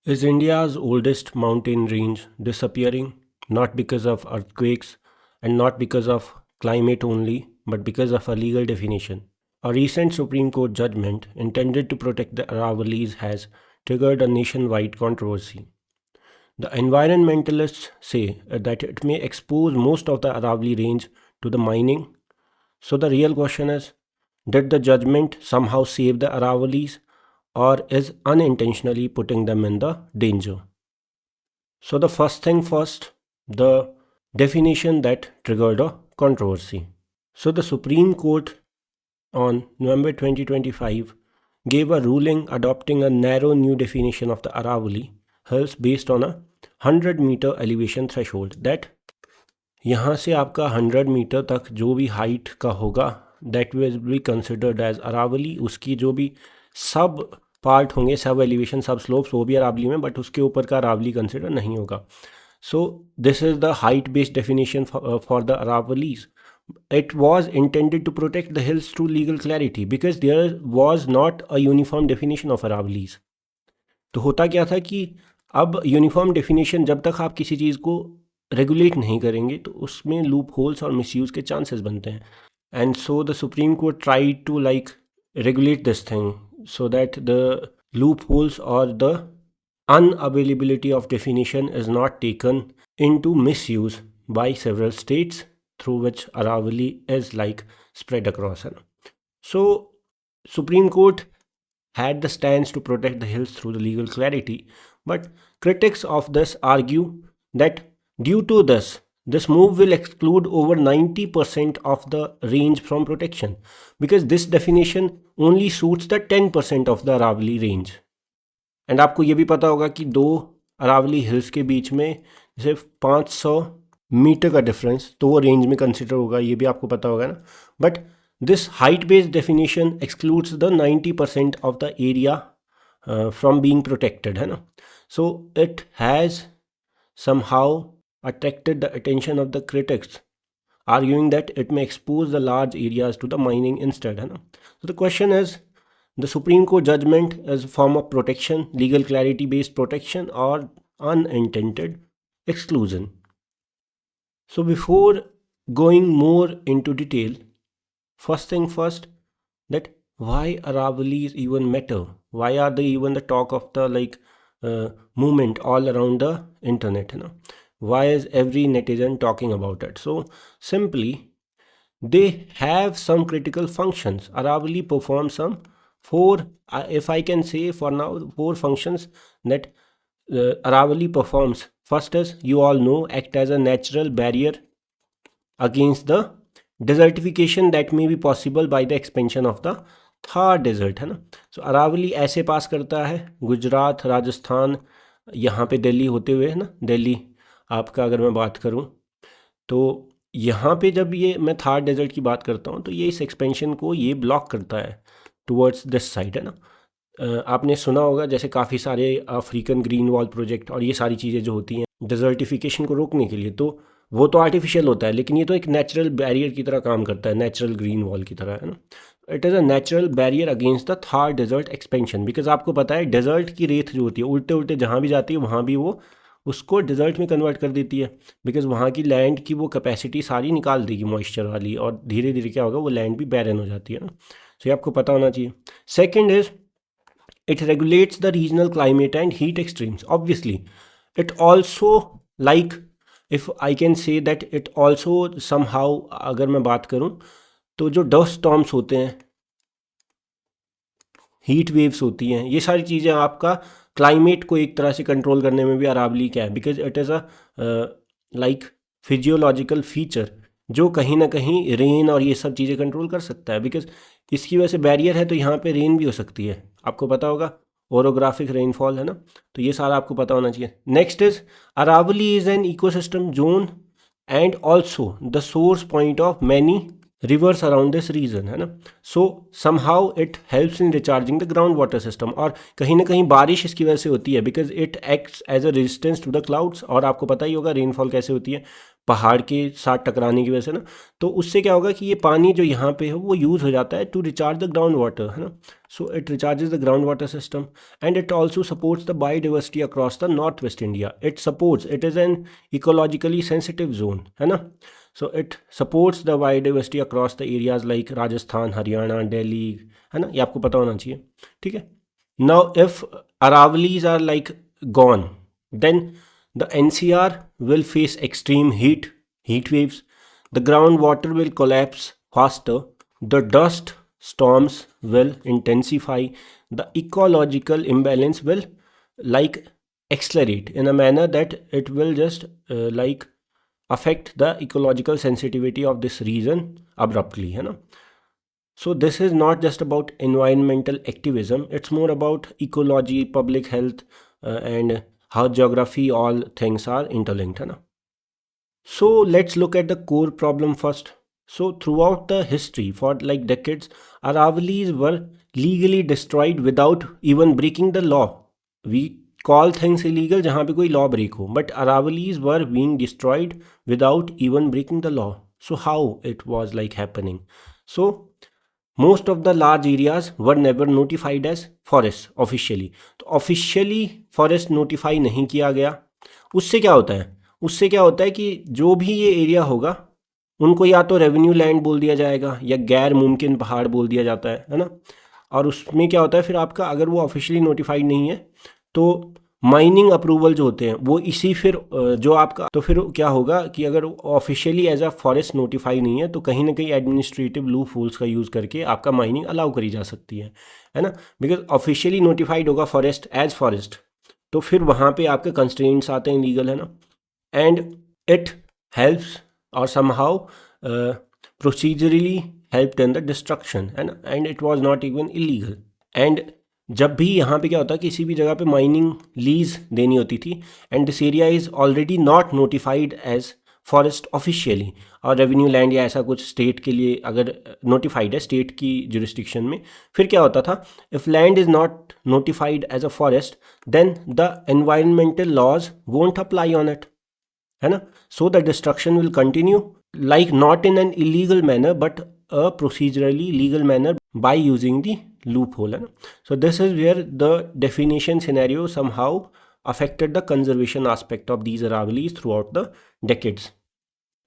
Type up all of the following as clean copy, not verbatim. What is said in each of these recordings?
Is India's oldest mountain range disappearing not because of earthquakes and not because of climate only, but because of a legal definition? A recent Supreme Court judgment intended to protect the Aravallis has triggered a nationwide controversy. The environmentalists say that it may expose most of the Aravalli range to the mining. So the real question is, did the judgment somehow save the Aravallis or is unintentionally putting them in the danger? So the first thing first, the definition that triggered a controversy. So the Supreme Court on November 2025 gave a ruling adopting a narrow new definition of the Aravalli hills based on a 100-meter elevation threshold that यहाँ से आपका 100 metre तक जो भी height का होगा that will be considered as Aravalli. उसकी जो भी सब पार्ट होंगे, सब एलिवेशन, सब स्लोप्स, वो भी अरावली में, बट उसके ऊपर का अरावली कंसिडर नहीं होगा. So this is the height based definition for the Aravallis. It was intended to protect the hills through legal clarity because there was not a uniform definition of Aravallis. तो होता क्या था कि अब यूनिफॉर्म डेफिनेशन जब तक आप किसी चीज़ को रेगुलेट नहीं करेंगे तो उसमें लूप होल्स और मिसयूज़ के चांसेस बनते हैं. And so the supreme court try to like regulate this thing so that the loopholes और the unavailability of definition is not taken into misuse by several states through which Aravalli is like spread across. So Supreme Court had the stance to protect the hills through the legal clarity, but critics of this argue that due to this move will exclude over 90% of the range from protection because this definition only suits the 10% of the Aravalli range. And आपको ये भी पता होगा कि दो Aravalli hills के बीच में सिर्फ 500 मीटर का डिफरेंस, तो वो रेंज में कंसिडर होगा, ये भी आपको पता होगा ना. But this height based definition excludes the 90% of the area from being protected, है ना. So it has somehow attracted the attention of the critics arguing that it may expose the large areas to the mining instead, है ना. So the question is, the Supreme Court judgment is a form of protection, legal clarity based protection or unintended exclusion. So before going more into detail, first thing first, that why Aravallis even matter? Why are they even the talk of the movement all around the internet? You know? Why is every netizen talking about it? So simply, they have some critical functions. Aravalli performs some four, if I can say for now, four functions that Aravalli performs. First is, you all know, act as a natural barrier against the desertification that may be possible by the expansion of the Thar desert, है ना. So Aravalli ऐसे पास करता है गुजरात, राजस्थान, यहाँ पे दिल्ली होते हुए, है ना. दिल्ली आपका अगर मैं बात करूँ तो यहाँ पे जब ये मैं थार डेजर्ट की बात करता हूँ तो ये इस एक्सपेंशन को ये ब्लॉक करता है टुवर्ड्स दिस साइड, है ना. आपने सुना होगा जैसे काफ़ी सारे अफ्रीकन ग्रीन वॉल प्रोजेक्ट और ये सारी चीज़ें जो होती हैं डिजर्टिफिकेशन को रोकने के लिए, तो वो तो आर्टिफिशियल होता है, लेकिन ये तो एक नेचुरल बैरियर की तरह काम करता है, नेचुरल ग्रीन वॉल की तरह, है ना. It is a natural barrier against the Thar desert expansion because आपको पता है डेजर्ट की रेत जो होती है उल्टे उल्टे जहाँ भी जाती है वहाँ भी वो उसको डिज़र्ट में कन्वर्ट कर देती है बिकॉज वहाँ की लैंड की वो कैपेसिटी सारी निकाल देगी मॉइस्चर वाली, और धीरे धीरे क्या होगा वो लैंड भी बैरन हो जाती है ना. सो ये आपको पता होना चाहिए. Second is it regulates the regional climate and heat extremes. Obviously, it also, like, if I can say that it also somehow, अगर मैं बात करूँ तो जो डस्ट स्टॉर्म्स होते हैं, हीट वेव्स होती हैं, ये सारी चीज़ें आपका क्लाइमेट को एक तरह से कंट्रोल करने में भी अरावली क्या है because it is a like physiological feature जो कहीं ना कहीं रेन और ये सब चीज़ें कंट्रोल कर सकता है बिकॉज इसकी वजह से बैरियर है तो यहाँ पे रेन भी हो सकती है, आपको पता होगा, ओरोग्राफिक रेनफॉल, है ना. तो ये सारा आपको पता होना चाहिए. Next is Aravalli is an ecosystem zone and also the source point of many rivers around this region, है ना. So somehow it helps in recharging the ground water system, और कहीं ना कहीं बारिश इसकी वजह से होती है because it acts as a resistance to the clouds, और आपको पता ही होगा रेनफॉल कैसे होती है, पहाड़ के साथ टकराने की वजह से ना, तो उससे क्या होगा कि ये पानी जो यहाँ पे है वो यूज़ हो जाता है to recharge the ground water, है ना. So it recharges the ground water system and it also supports the biodiversity across the north west India. It is an ecologically sensitive zone, है ना. So it supports the biodiversity across the areas like Rajasthan, Haryana, Delhi, है ना. ये आपको पता होना चाहिए, ठीक है. Now if Aravallis are like gone, then the NCR will face extreme heat waves, the groundwater will collapse faster, the dust storms will intensify, the ecological imbalance will like accelerate in a manner that it will just like affect the ecological sensitivity of this region abruptly, है ना. So this is not just about environmental activism, it's more about ecology, public health, and how geography, all things are interlinked, है ना. So let's look at the core problem first. So throughout the history for like decades, Aravalis were legally destroyed without even breaking the law. We call things illegal जहाँ पे कोई law break हो, but Aravalis were being destroyed without even breaking the law. So how it was like happening? So most of the large areas were never notified as forests officially. तो officially forest notify नहीं किया गया. उससे क्या होता है कि जो भी ये एरिया होगा उनको या तो रेवेन्यू लैंड बोल दिया जाएगा या गैर मुमकिन पहाड़ बोल दिया जाता है ना. और उसमें क्या होता है फिर आपका, अगर वो ऑफिशियली नोटिफाइड नहीं है तो माइनिंग अप्रूवल जो होते हैं वो इसी फिर जो आपका, तो फिर क्या होगा कि अगर officially as a forest notify नहीं है तो कहीं ना कहीं एडमिनिस्ट्रेटिव लूप होल्स का यूज़ करके आपका माइनिंग अलाउ करी जा सकती है ना. बिकॉज ऑफिशियली नोटिफाइड होगा फॉरेस्ट एज फॉरेस्ट, तो फिर वहाँ पे आपके कंस्ट्रेंट्स आते हैं लीगल, है ना. एंड इट हेल्प्स और somehow procedurally helped in the destruction, है ना. And it was not even illegal. And जब भी यहाँ पे क्या होता है, किसी भी जगह पे माइनिंग लीज देनी होती थी and this area is already not notified as forest officially, और रेवेन्यू लैंड या ऐसा कुछ स्टेट के लिए अगर नोटिफाइड है स्टेट की जुरिस्डिक्शन में, फिर क्या होता था, if land is not notified as a forest then the environmental laws won't apply on it, है ना. So the destruction will continue like not in an illegal manner but a procedurally legal manner by using the loophole, है ना. So this is where the definition scenario somehow affected the conservation aspect of these Aravalis throughout the decades.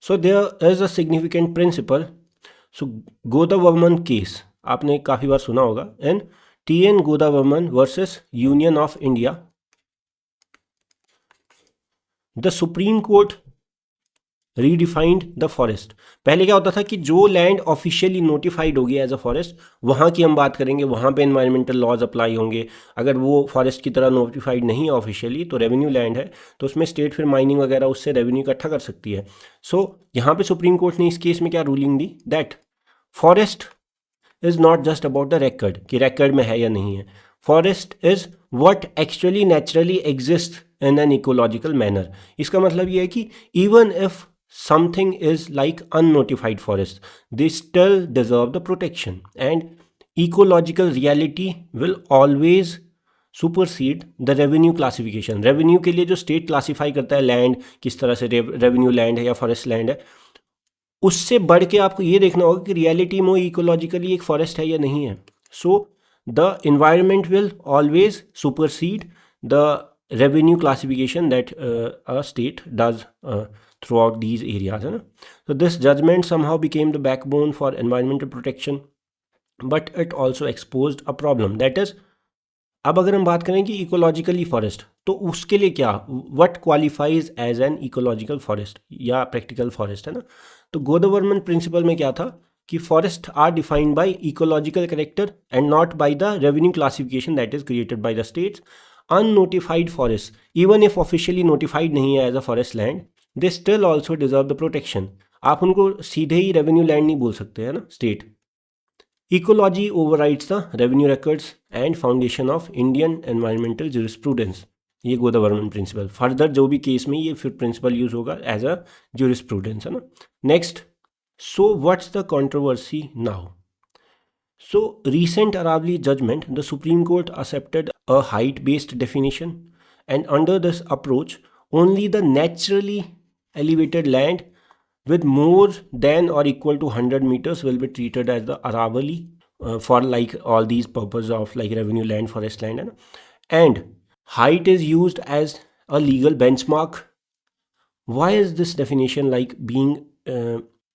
So there is a significant principle. So Godavarman case आपने काफ़ी बार सुना होगा, and T.N. Godavarman versus Union of India. The Supreme Court redefined the forest. पहले क्या होता था कि जो लैंड ऑफिशियली नोटिफाइड होगी एज अ फॉरेस्ट वहाँ की हम बात करेंगे, वहाँ पे एनवायरमेंटल लॉज अप्लाई होंगे. अगर वो फॉरेस्ट की तरह नोटिफाइड नहीं है ऑफिशियली तो रेवेन्यू लैंड है, तो उसमें स्टेट फिर माइनिंग वगैरह उससे रेवेन्यू इकट्ठा कर सकती है. सो यहाँ पे सुप्रीम कोर्ट ने इस केस में क्या ruling the, that forest is not just about the record कि रिकॉर्ड में है या नहीं है. Forest is what actually naturally exist in an ecological manner. इसका मतलब ये है कि even if something is like unnotified forest, they still deserve the protection, and ecological reality will always supersede the revenue classification. Revenue के लिए जो state classify करता है लैंड किस तरह से रेवेन्यू लैंड है या फॉरेस्ट लैंड है, उससे बढ़ के आपको ये देखना होगा कि रियलिटी में इकोलॉजिकली एक फॉरेस्ट है या नहीं है. So the environment will always supersede the revenue classification that a state does throughout these areas, है ना. So this judgment somehow became the backbone for environmental protection, but it also exposed a problem, that is, अब अगर हम बात करें कि ecologically forest, तो उसके लिए क्या, what qualifies as an ecological forest या प्रैक्टिकल फॉरेस्ट, है ना. तो गोदावर्मन प्रिंसिपल में क्या था कि forest are defined by ecological character and not by the revenue classification that is created by the states. Unnotified forest even if officially notified नहीं है as a forest land, they still also deserve the protection. आप उनको सीधे ही revenue land नहीं बोल सकते, है ना, state. Ecology overrides the revenue records and foundation of Indian environmental jurisprudence. ये गोदावर्मन प्रिंसिपल, फर्दर जो भी केस में ये फिर प्रिंसिपल यूज होगा एज अ ज्यूरिस्प्रूडेंस, है ना. Next, so what's the controversy now. So recent Aravali judgment, the Supreme Court accepted a height-based definition, and under this approach, only the naturally elevated land with more than or equal to 100 meters will be treated as the Aravali for like all these purpose of like revenue land, forest land, and height is used as a legal benchmark. Why is this definition like being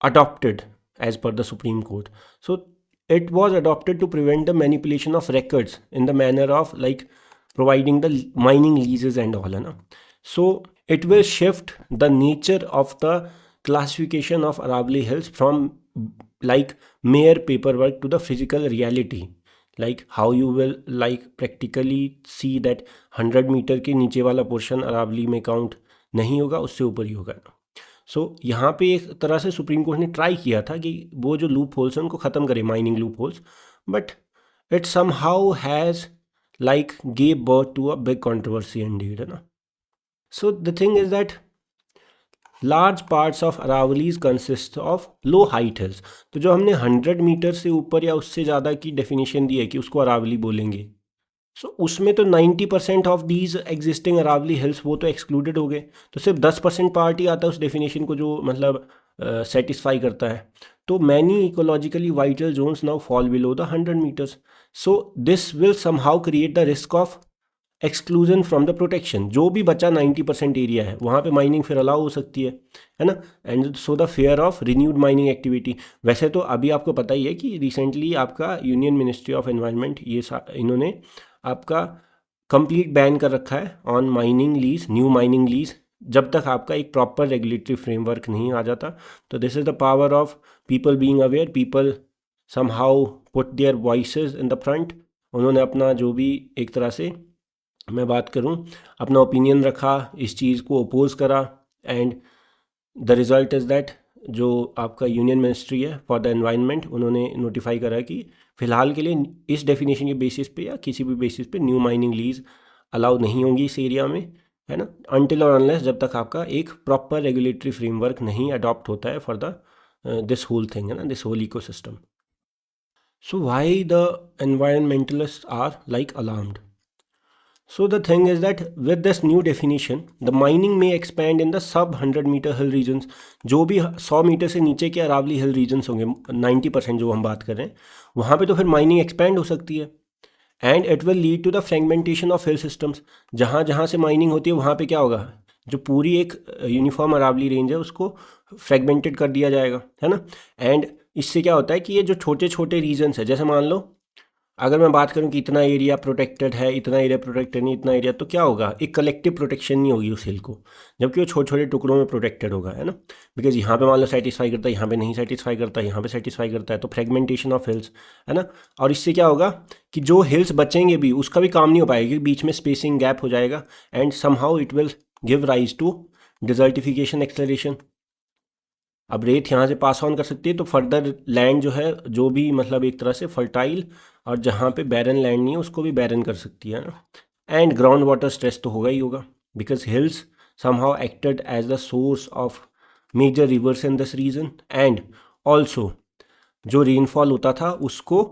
adopted as per the Supreme Court? So it was adopted to prevent the manipulation of records in the manner of like providing the mining leases and all, so it will shift the nature of the classification of Aravali Hills from like mere paperwork to the physical reality, like how you will like practically see that 100 metre के नीचे वाला portion Aravalli में count नहीं होगा, उससे ऊपर ही होगा। सो यहाँ पे एक तरह से सुप्रीम कोर्ट ने ट्राई किया था कि वो जो लूप होल्स हैं उनको ख़त्म करे, mining loopholes, but it somehow has like gave birth to a big controversy indeed, है ना। So the thing is that large parts of Aravalis consist of low height hills। तो जो हमने 100 metre से ऊपर या उससे ज़्यादा की डेफिनेशन दी है कि उसको अरावली बोलेंगे, सो उसमें तो 90% of these existing Aravalli hills वो तो एक्सक्लूडेड हो गए, तो सिर्फ 10% पार्ट ही आता है उस डेफिनेशन को जो मतलब सेटिस्फाई करता है। तो many ecologically vital zones now fall below the 100 metres, so this will somehow create the risk of exclusion from the protection. जो भी बचा 90% एरिया है वहाँ पे माइनिंग फिर अलाउ हो सकती है ना, and so the fair of renewed mining activity. वैसे तो अभी आपको पता ही है कि रिसेंटली आपका यूनियन मिनिस्ट्री ऑफ एनवायरनमेंट इन्होंने आपका कंप्लीट बैन कर रखा है on mining lease, new mining lease, जब तक आपका एक प्रॉपर रेगुलेटरी फ्रेमवर्क नहीं आ जाता। तो this is the power of people being aware, people somehow put there voices in the front. उन्होंने अपना जो भी एक तरह से मैं बात करूं अपना ओपिनियन रखा, इस चीज़ को अपोज करा, and the result is that जो आपका यूनियन मिनिस्ट्री है फॉर द एनवायरनमेंट उन्होंने नोटिफाई करा कि फ़िलहाल के लिए इस डेफिनेशन के बेसिस पे या किसी भी बेसिस पे न्यू माइनिंग लीज अलाउ नहीं होंगी इस एरिया में, है ना, अनटिल और अनलेस जब तक आपका एक प्रॉपर रेगुलेटरी फ्रेमवर्क नहीं अडॉप्ट होता है for the this whole thing, है ना, this whole ecosystem. So why the environmentalists are like alarmed? So the thing is that with this new definition, the mining may expand in the sub 100 meter hill regions। जो भी 100 metre से नीचे के अरावली हिल regions होंगे 90% जो हम बात कर रहे हैं, वहाँ पे तो फिर माइनिंग एक्सपैंड हो सकती है, and it will lead to the fragmentation of hill systems. जहाँ जहाँ से माइनिंग होती है वहाँ पे क्या होगा, जो पूरी एक यूनिफॉर्म अरावली रेंज है उसको फ्रेगमेंटेड कर दिया जाएगा, है ना। एंड इससे क्या होता है कि ये जो छोटे छोटे रीजन्स है, जैसे मान लो अगर मैं बात करूं कि इतना एरिया प्रोटेक्टेड है, इतना एरिया प्रोटेक्टेड नहीं, इतना एरिया, तो क्या होगा, एक कलेक्टिव प्रोटेक्शन नहीं होगी उस हिल को, जबकि वो छोटे छोटे टुकड़ों में प्रोटेक्टेड होगा, है ना। बिकॉज यहाँ पे मान लो सेटिस्फाई करता है, यहाँ पे नहीं सेटिस्फाई करता है, यहाँ पे सेटिस्फाई करता है, तो फ्रेगमेंटेशन ऑफ हिल्स, है ना। और इससे क्या होगा कि जो हिल्स बचेंगे भी उसका भी काम नहीं हो पाएगा, बीच में स्पेसिंग गैप हो जाएगा, and somehow it will give rise to desertification, acceleration. अब रेत यहाँ से पास ऑन कर सकती है तो फर्दर लैंड जो है, जो भी मतलब एक तरह से फर्टाइल और जहाँ पे बैरन लैंड नहीं है उसको भी बैरन कर सकती है ना। एंड ग्राउंड वाटर स्ट्रेस तो होगा ही होगा, because hills somehow acted as the source of major rivers in this region, and also जो रेनफॉल होता था उसको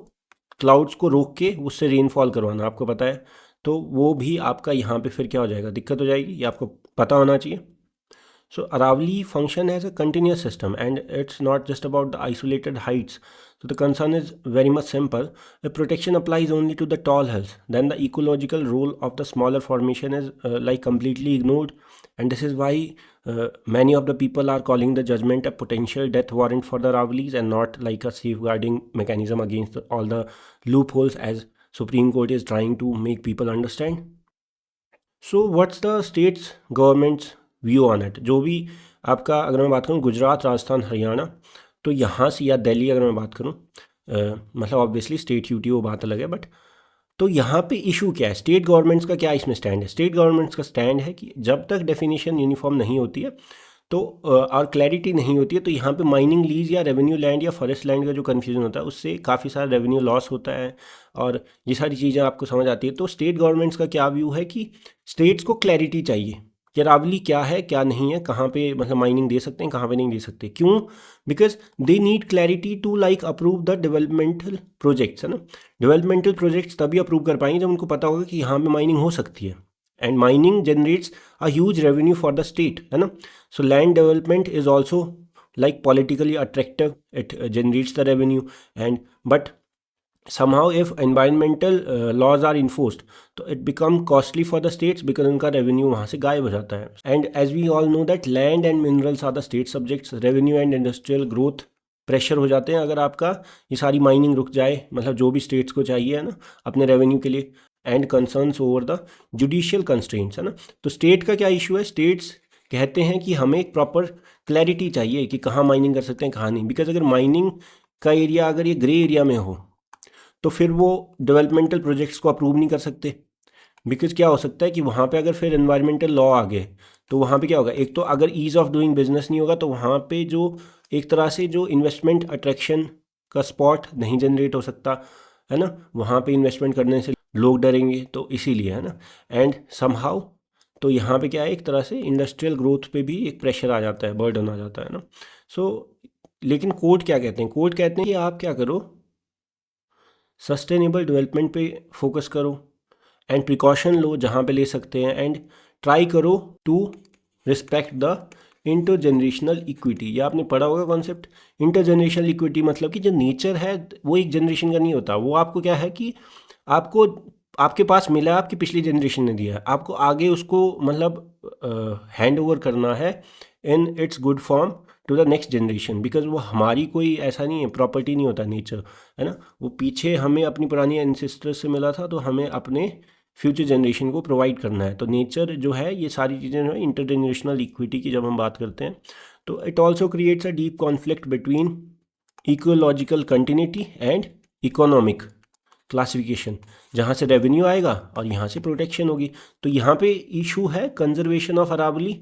क्लाउड्स को रोक के उससे रेनफॉल करवाना, आपको पता है, तो वो भी आपका यहाँ पे फिर क्या हो जाएगा, दिक्कत हो जाएगी, ये आपको पता होना चाहिए। So Aravali function as a continuous system, and it's not just about the isolated heights. So the concern is very much simple. If protection applies only to the tall hills, then the ecological role of the smaller formation is like completely ignored, and this is why many of the people are calling the judgment a potential death warrant for the Aravalis and not like a safeguarding mechanism against all the loopholes as Supreme Court is trying to make people understand. So what's the state's government's view on it? जो भी आपका अगर मैं बात करूँ गुजरात, राजस्थान, हरियाणा, तो यहाँ से, या दिल्ली अगर मैं बात करूँ, मतलब ऑब्वियसली स्टेट यूटी वो बात अलग है, बट तो यहाँ पे इशू क्या है, स्टेट गवर्नमेंट्स का क्या इसमें स्टैंड है? स्टेट गवर्नमेंट्स का स्टैंड है कि जब तक डेफिनेशन यूनिफॉर्म नहीं होती है तो और क्लैरिटी नहीं होती है, तो यहाँ पे माइनिंग लीज या रेवेन्यू लैंड या फॉरेस्ट लैंड का जो कन्फ्यूजन होता है उससे काफ़ी सारा रेवेन्यू लॉस होता है, और ये सारी चीज़ें आपको समझ आती है। तो स्टेट गवर्नमेंट्स का क्या व्यू है कि स्टेट्स को क्लैरिटी चाहिए कि अरावली क्या है क्या नहीं है, कहाँ पे मतलब माइनिंग दे सकते हैं, कहाँ पे नहीं दे सकते। क्यों? Because they need clarity to like approve the developmental projects, है ना। डेवलपमेंटल प्रोजेक्ट्स तभी अप्रूव कर पाएंगे जब उनको पता होगा कि यहाँ पे माइनिंग हो सकती है, and mining generates a huge revenue for the state, है ना। So land development is also like politically attractive, it generates the revenue, and but somehow if environmental laws are enforced, तो it become costly for the states because उनका revenue वहाँ से गायब हो जाता है. And as we all know that land and minerals are the state subjects, revenue and industrial growth pressure हो जाते हैं अगर आपका ये सारी माइनिंग रुक जाए, मतलब जो भी स्टेट्स को चाहिए है ना अपने रेवेन्यू के लिए. And concerns over the judicial constraints, है ना. तो स्टेट का क्या इशू है, स्टेट्स कहते हैं कि हमें एक प्रॉपर क्लैरिटी चाहिए कि कहाँ माइनिंग कर सकते हैं कहाँ नहीं. बिकॉज अगर माइनिंग का एरिया अगर ये ग्रे एरिया में हो तो फिर वो डेवलपमेंटल प्रोजेक्ट्स को अप्रूव नहीं कर सकते. बिकॉज क्या हो सकता है कि वहाँ पे अगर फिर एनवायरमेंटल लॉ आ गए तो वहाँ पे क्या होगा, एक तो अगर ईज़ ऑफ डूइंग बिजनेस नहीं होगा तो वहाँ पे जो एक तरह से जो इन्वेस्टमेंट अट्रैक्शन का स्पॉट नहीं जनरेट हो सकता, है ना. वहाँ पे इन्वेस्टमेंट करने से लोग डरेंगे, तो इसीलिए, है ना. एंड समहाउ तो यहाँ पे क्या है, एक तरह से इंडस्ट्रियल ग्रोथ पे भी एक प्रेशर आ जाता है, बर्डन आ जाता है ना. सो लेकिन कोर्ट क्या कहते हैं, कोर्ट कहते हैं कि आप क्या करो, सस्टेनेबल डेवलपमेंट पे फोकस करो एंड प्रिकॉशन लो जहाँ पे ले सकते हैं, एंड ट्राई करो to respect the intergenerational equity. ये आपने पढ़ा होगा कॉन्सेप्ट. इंटरजेनरेशनल इक्विटी मतलब कि जो नेचर है वो एक जनरेशन का नहीं होता, वो आपको क्या है कि आपको आपके पास मिला है, आपकी पिछली जनरेशन ने दिया है, आपको आगे उसको मतलब हैंड ओवर करना है in its good form to the next generation. Because वो हमारी कोई ऐसा नहीं है, प्रॉपर्टी नहीं होता नेचर, है ना. वो पीछे हमें अपनी पुरानी एंसेस्टर्स से मिला था, तो हमें अपने फ्यूचर जनरेशन को प्रोवाइड करना है. तो नेचर जो है, ये सारी चीज़ें जो है इंटरजेनरेशनल इक्विटी की जब हम बात करते हैं, तो it also creates a deep conflict between ecological continuity and economic classification, जहाँ से रेवेन्यू आएगा और यहाँ से प्रोटेक्शन होगी. तो यहाँ पे इशू है conservation of Aravalli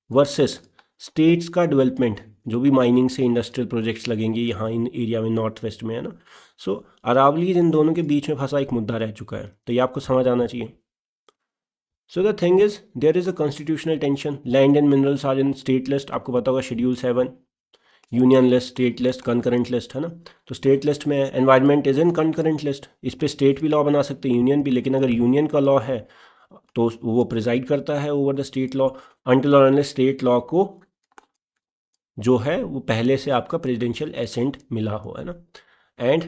versus states का डेवलपमेंट, जो भी माइनिंग से इंडस्ट्रियल प्रोजेक्ट्स लगेंगे यहाँ इन एरिया में, नॉर्थ वेस्ट में, है ना. सो अरावलीज इन दोनों के बीच में फंसा एक मुद्दा रह चुका है, तो ये आपको समझ आना चाहिए. So the thing is there is a constitutional tension. Land and minerals are in state list, आपको पता होगा schedule 7, union list, state list, concurrent list, है ना. तो स्टेट लिस्ट में environment is in concurrent list. इस पर स्टेट भी लॉ बना सकते हैं, यूनियन भी, लेकिन अगर यूनियन का लॉ है तो वो प्रिजाइड करता है over the state law until और अनलेस स्टेट लॉ को जो है वो पहले से आपका प्रेसिडेंशियल एसेंट मिला हो, है ना. And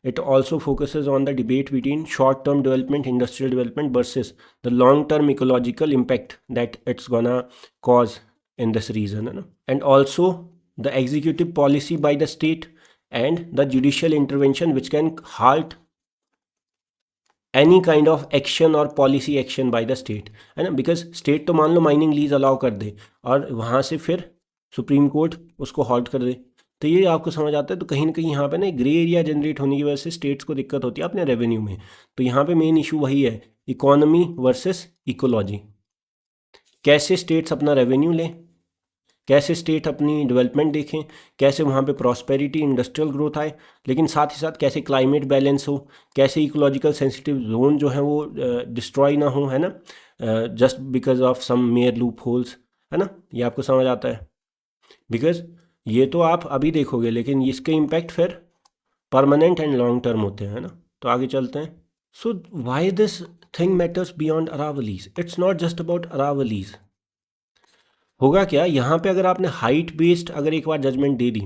it also focuses on the debate between short term development, industrial development versus the long term ecological impact that it's gonna cause in this region, है ना. And also the executive policy by the state and the judicial intervention which can halt any kind of action or policy action by the state, है ना. Because state तो मान लो mining lease allow कर दे और वहाँ से फिर सुप्रीम कोर्ट उसको हॉल्ट कर दे, तो ये आपको समझ आता है. तो कहीं ना कहीं यहाँ पे ना ग्रे एरिया जनरेट होने की वजह से स्टेट्स को दिक्कत होती है अपने रेवेन्यू में. तो यहाँ पे मेन इशू वही है, इकोनॉमी वर्सेस इकोलॉजी. कैसे स्टेट्स अपना रेवेन्यू लें, कैसे स्टेट अपनी डेवलपमेंट देखें, कैसे वहाँ पे प्रॉस्पेरिटी, इंडस्ट्रियल ग्रोथ आए, लेकिन साथ ही साथ कैसे क्लाइमेट बैलेंस हो, कैसे इकोलॉजिकल सेंसिटिव जोन जो है वो डिस्ट्रॉय ना हो, है ना, just because of some major loopholes, है ना. ये आपको समझ आता है. बिकॉज ये तो आप अभी देखोगे, लेकिन इसके इम्पैक्ट फिर परमानेंट एंड लॉन्ग टर्म होते हैं, है ना. तो आगे चलते हैं. So why this thing matters beyond Aravallis. It's not just about Aravallis. होगा क्या यहाँ पे, अगर आपने हाइट बेस्ड अगर एक बार जजमेंट दे दी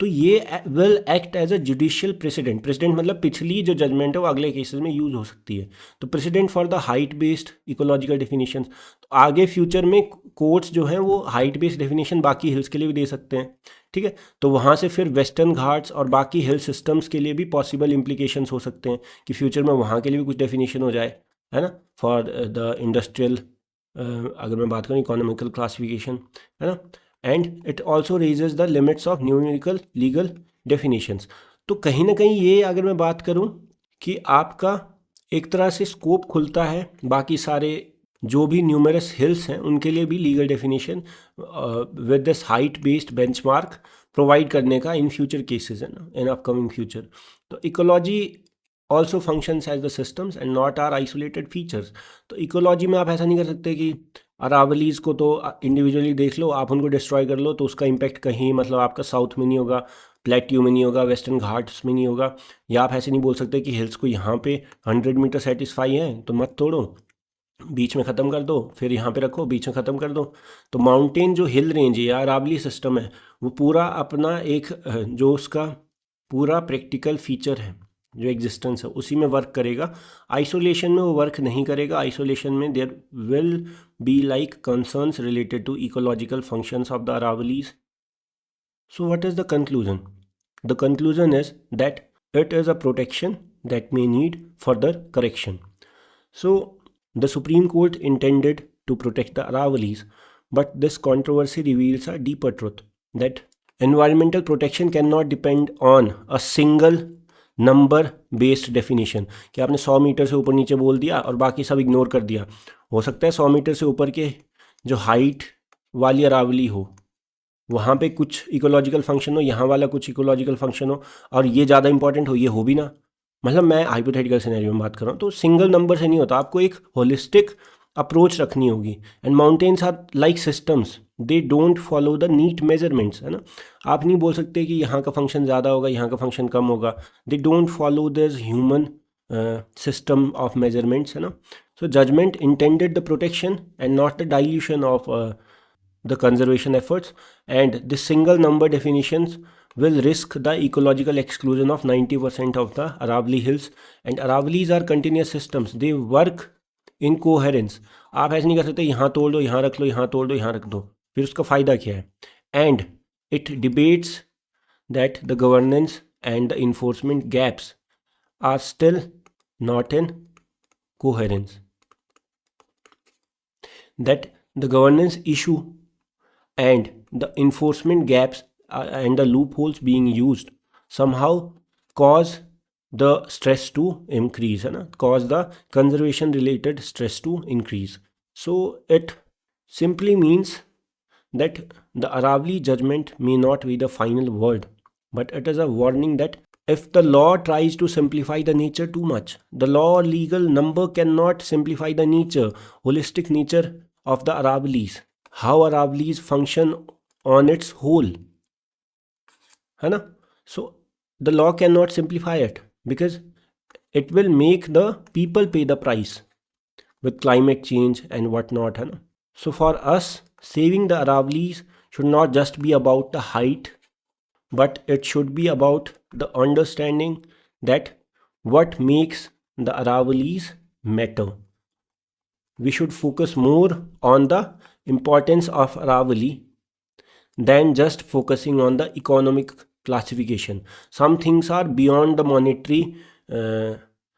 तो ये will act as a judicial precedent. Precedent मतलब पिछली जो जजमेंट है वो अगले केसेस में यूज हो सकती है. तो president for the height based ecological definition. तो आगे फ्यूचर में कोर्ट्स जो हैं वो हाइट बेस्ड डेफिनेशन बाकी हिल्स के लिए भी दे सकते हैं, ठीक है. तो वहाँ से फिर वेस्टर्न घाट्स और बाकी हिल सिस्टम्स के लिए भी पॉसिबल इम्प्लीकेशंस हो सकते हैं कि फ्यूचर में वहाँ के लिए भी कुछ डेफिनेशन हो जाए, है ना, फॉर द इंडस्ट्रियल, अगर मैं बात करूँ इकोनॉमिकल क्लासिफिकेशन, है ना. And it also raises the limits of numerical legal definitions. तो कहीं ना कहीं ये अगर मैं बात करूँ कि आपका एक तरह से स्कोप खुलता है बाकी सारे जो भी न्यूमरस हिल्स हैं उनके लिए भी legal definition with this height based benchmark provide करने का इन फ्यूचर केसेस, है ना, इन अपकमिंग फ्यूचर. तो ecology also functions as the systems and not are isolated features. तो इकोलॉजी में आप ऐसा नहीं कर सकते कि अरावलीज को तो इंडिविजुअली देख लो, आप उनको डिस्ट्रॉय कर लो तो उसका इम्पैक्ट कहीं मतलब आपका साउथ में नहीं होगा, प्लेट्यू में नहीं होगा, वेस्टर्न घाट्स में नहीं होगा. या आप ऐसे नहीं बोल सकते कि हिल्स को यहाँ पे 100 मीटर सेटिस्फाई है तो मत तोड़ो, बीच में ख़त्म कर दो, फिर यहाँ पे रखो, बीच में ख़त्म कर दो। तो माउंटेन जो हिल रेंज है या अरावली सिस्टम है, वो पूरा अपना एक जो उसका पूरा प्रैक्टिकल फीचर है, जो एग्जिस्टेंस है, उसी में वर्क करेगा। आइसोलेशन में वो वर्क नहीं करेगा। आइसोलेशन में there will be like concerns related to ecological functions of the Aravallis. So what is the conclusion? The conclusion is that it is a protection that may need further correction. So the Supreme Court intended to protect the Aravalis, but this controversy reveals a deeper truth that environmental protection cannot depend on a single number based definition कि आपने 100 metre से ऊपर नीचे बोल दिया और बाकी सब इग्नोर कर दिया। हो सकता है 100 मीटर से ऊपर के जो हाइट वाली अरावली हो वहाँ पे कुछ इकोलॉजिकल फंक्शन हो, यहाँ वाला कुछ इकोलॉजिकल फंक्शन हो, और ये ज़्यादा इंपॉर्टेंट हो, ये हो भी ना। मतलब मैं हाइपोथेटिकल सिनेरियो में बात कर रहा हूँ। तो सिंगल नंबर से नहीं होता, आपको एक होलिस्टिक अप्रोच रखनी होगी। And mountains are like systems, they don't follow the neat measurements, है ना। आप नहीं बोल सकते कि यहाँ का फंक्शन ज़्यादा होगा, यहाँ का फंक्शन कम होगा। दे don't follow this human system of measurements, है ना। So judgment intended the protection and not the dilution of the conservation efforts, and the single number definitions will risk the ecological exclusion of 90% of the Aravalli Hills. And Aravalis are continuous systems, they work in coherence. आप ऐसे नहीं कर सकते यहाँ तोड़ दो, यहाँ रख लो, यहाँ तोड़ दो, यहाँ रख दो, फिर उसका फ़ायदा क्या है। And it debates that the governance and the enforcement gaps are still not in coherence, that the governance issue and the enforcement gaps and the loopholes being used somehow cause the stress to increase, है ना, cause the conservation related stress to increase. So it simply means that the Aravali judgment may not be the final word, but it is a warning that if the law tries to simplify the nature too much, the law or legal number cannot simplify the nature, holistic nature of the Aravalis, how Aravalis function on its whole, है ना। So the law cannot simplify it because it will make the people pay the price with climate change and whatnot, है ना। So for us, saving the Aravalis should not just be about the height, but it should be about the understanding that what makes the Aravalis matter. We should focus more on the importance of Aravali than just focusing on the economic classification. Some things are beyond the monetary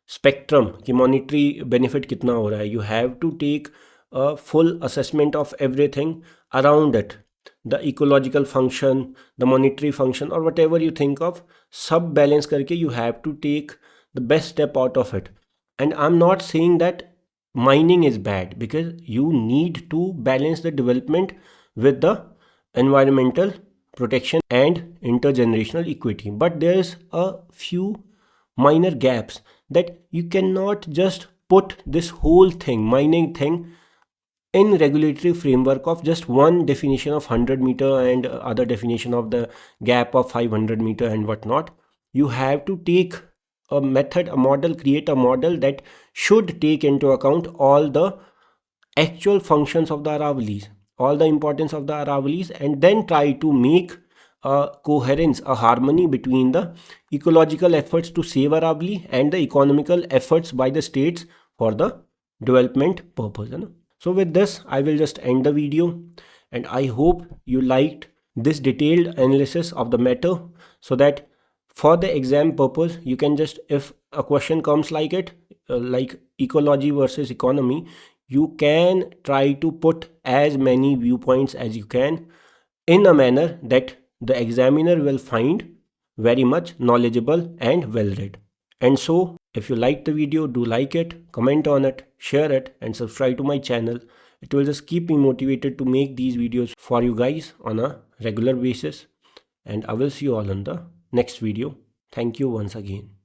spectrum कि monetary benefit कितना हो रहा है. You have to take a full assessment of everything around it, the ecological function, the monetary function, or whatever you think of, sub balance करके you have to take the best step out of it. And I'm not saying that mining is bad, because you need to balance the development with the environmental protection and intergenerational equity. But there's a few minor gaps that you cannot just put this whole thing, mining thing, in regulatory framework of just one definition of 100 meter and other definition of the gap of 500 meter and whatnot. You have to take a method, a model, create a model that should take into account all the actual functions of the Aravalis, all the importance of the Aravalis, and then try to make a coherence, a harmony between the ecological efforts to save Aravali and the economical efforts by the states for the development purpose. So with this, I will just end the video, and I hope you liked this detailed analysis of the matter, so that for the exam purpose, you can just, if a question comes like it, like ecology versus economy, you can try to put as many viewpoints as you can in a manner that the examiner will find very much knowledgeable and well read. And so, if you like the video, do like it, comment on it, share it, and subscribe to my channel. It will just keep me motivated to make these videos for you guys on a regular basis. And I will see you all in the next video. Thank you once again.